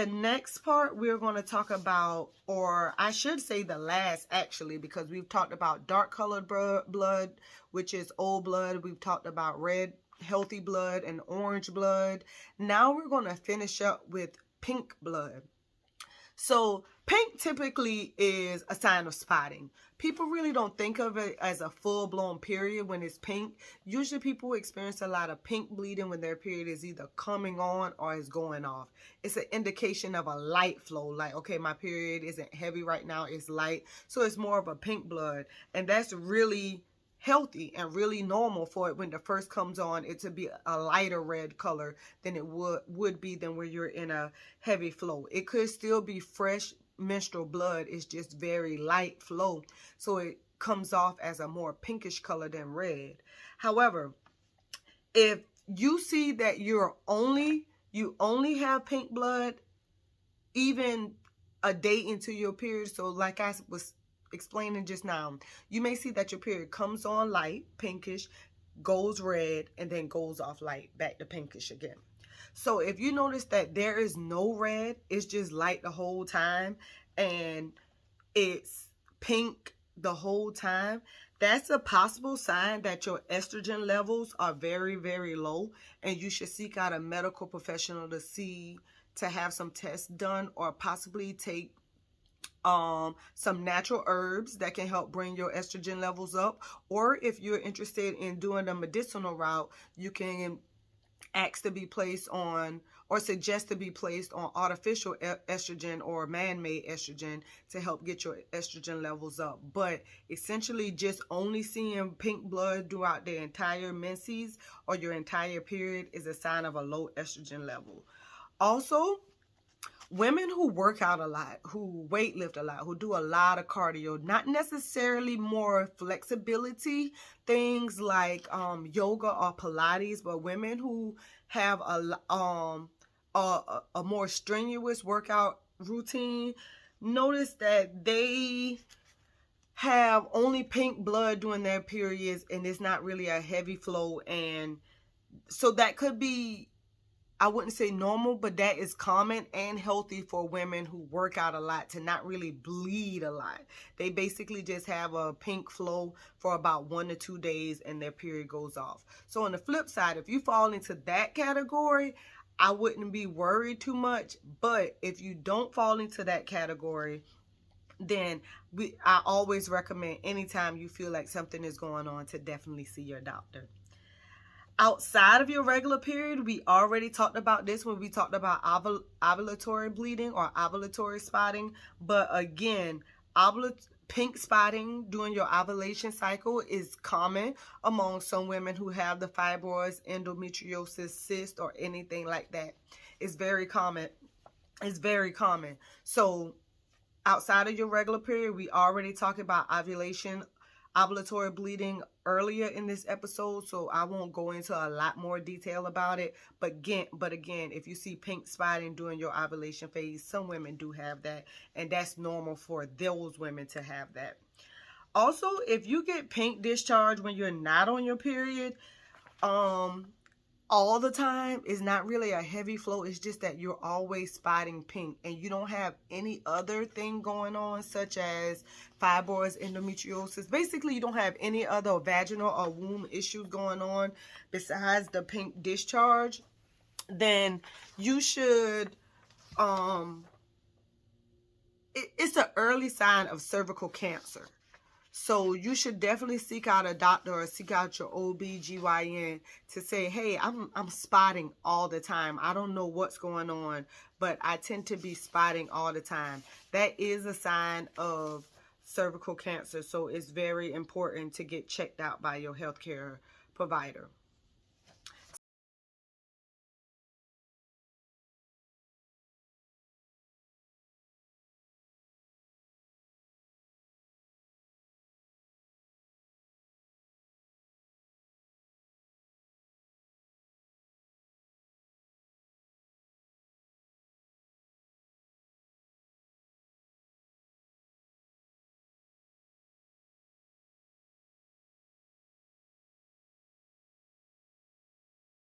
The next part we're going to talk about, or I should say the last actually, because we've talked about dark colored blood, which is old blood. We've talked about red healthy blood and orange blood. Now we're going to finish up with pink blood. So pink typically is a sign of spotting. People really don't think of it as a full-blown period when it's pink. Usually people experience a lot of pink bleeding when their period is either coming on or is going off. It's an indication of a light flow. Like, okay, my period isn't heavy right now, it's light. So it's more of a pink blood. And that's really healthy and really normal for it when it first comes on, it to be a lighter red color than it would be than when you're in a heavy flow. It could still be fresh menstrual blood, it's just very light flow, so it comes off as a more pinkish color than red. However, if you see that you only have pink blood even a day into your period, so like I was explaining just now, you may see that your period comes on light, pinkish, goes red, and then goes off light, back to pinkish again. So if you notice that there is no red, it's just light the whole time, and it's pink the whole time, that's a possible sign that your estrogen levels are very, very low, and you should seek out a medical professional to have some tests done, or possibly take some natural herbs that can help bring your estrogen levels up. Or if you're interested in doing the medicinal route, you can ask to be placed on, or suggest to be placed on, artificial estrogen or man-made estrogen to help get your estrogen levels up. But essentially, just only seeing pink blood throughout the entire menses or your entire period is a sign of a low estrogen level. Also, women who work out a lot, who weightlift a lot, who do a lot of cardio, not necessarily more flexibility things like yoga or Pilates, but women who have a more strenuous workout routine, notice that they have only pink blood during their periods, and it's not really a heavy flow. And so that could be, I wouldn't say normal, but that is common and healthy for women who work out a lot to not really bleed a lot. They basically just have a pink flow for about 1 to 2 days and their period goes off. So on the flip side, if you fall into that category, I wouldn't be worried too much. But if you don't fall into that category, then I always recommend, anytime you feel like something is going on, to definitely see your doctor. Outside of your regular period, we already talked about this when we talked about ovulatory bleeding or ovulatory spotting. But again, pink spotting during your ovulation cycle is common among some women who have the fibroids, endometriosis, cyst, or anything like that. It's very common. It's very common. So outside of your regular period, we already talked about ovulatory bleeding earlier in this episode, so I won't go into a lot more detail about it. But again, if you see pink spotting during your ovulation phase, some women do have that, and that's normal for those women to have that. Also, if you get pink discharge when you're not on your period, all the time, is not really a heavy flow. It's just that you're always spotting pink and you don't have any other thing going on, such as fibroids, endometriosis. Basically, you don't have any other vaginal or womb issues going on besides the pink discharge. Then you should, it's an early sign of cervical cancer. So you should definitely seek out a doctor or seek out your OB/GYN to say, hey, I'm spotting all the time. I don't know what's going on, but I tend to be spotting all the time. That is a sign of cervical cancer. So it's very important to get checked out by your healthcare provider.